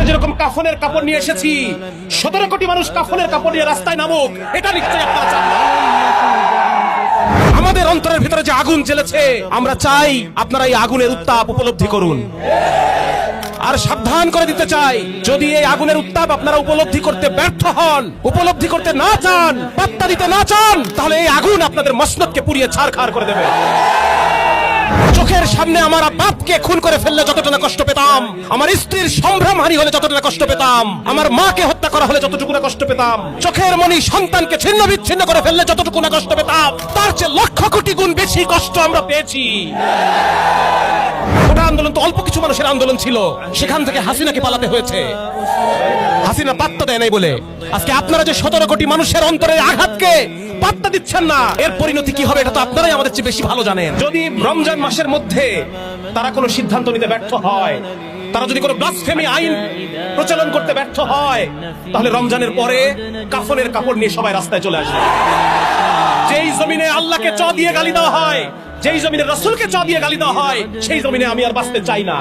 যেরকম কাফনের কাপড় নিয়ে এসেছি, 17 কোটি মানুষ কাফনের কাপড় নিয়ে রাস্তায় নামুক, এটা নিশ্চয়ই আপনারা চান না। আমাদের অন্তরের ভিতরে যে আগুন জ্বলেছে, আমরা চাই আপনারা এই আগুনের উত্তাপ উপলব্ধি করুন। আর সাবধান করে দিতে চাই, যদি এই আগুনের উত্তাপ আপনারা উপলব্ধি করতে ব্যর্থ হন, উপলব্ধি করতে না চান, পাত্তা দিতে না চান, তাহলে এই আগুন আপনাদের মসনদকে পুড়িয়ে ছারখার করে দেবে। চোখের সামনে আমার বাপকে খুন করে ফেললে যতটা না কষ্ট পেতাম, আমার স্ত্রীর সম্ভ্রমহানি হলে যতটা না কষ্ট পেতাম, আমার মাকে হত্যা করা হলে যতটুকু না কষ্ট পেতাম, চোখের মনি সন্তানকে ছিন্ন বিচ্ছিন্ন করে ফেললে যতটুকু না কষ্ট পেতাম, তার চেয়ে লক্ষ কোটি গুণ বেশি কষ্ট আমরা পেয়েছি। ওটা আন্দোলন তো অল্প কিছু মানুষের আন্দোলন ছিল, সেখান থেকে হাসিনাকে পালাতে হয়েছে। হাসিনা পাত্তা দেয় নাই বলে আজকে আপনারা যে 17 কোটি মানুষের অন্তরের আঘাতকে পাত্তা দিচ্ছেন না, এর পরিণতি কি হবে এটা তো আপনারাই আমাদের চেয়ে বেশি ভালো জানেন। যদি রমজান মাসের মধ্যে তারা কোনো সিদ্ধান্ত নিতে ব্যর্থ হয়, তারা যদি কোনো ব্লাসফেমি আইন প্রচলন করতে ব্যর্থ হয়, তাহলে রমজানের পরে কাফনের কাপড় নিয়ে সবাই রাস্তায় চলে আসবে। যেই জমিনে আল্লাহকে চ দিয়ে গালি দেওয়া হয়, যেই জমিনে রাসূলকে চ দিয়ে গালি দেওয়া হয়, সেই জমিনে আমি আর বাঁচতে চাই না।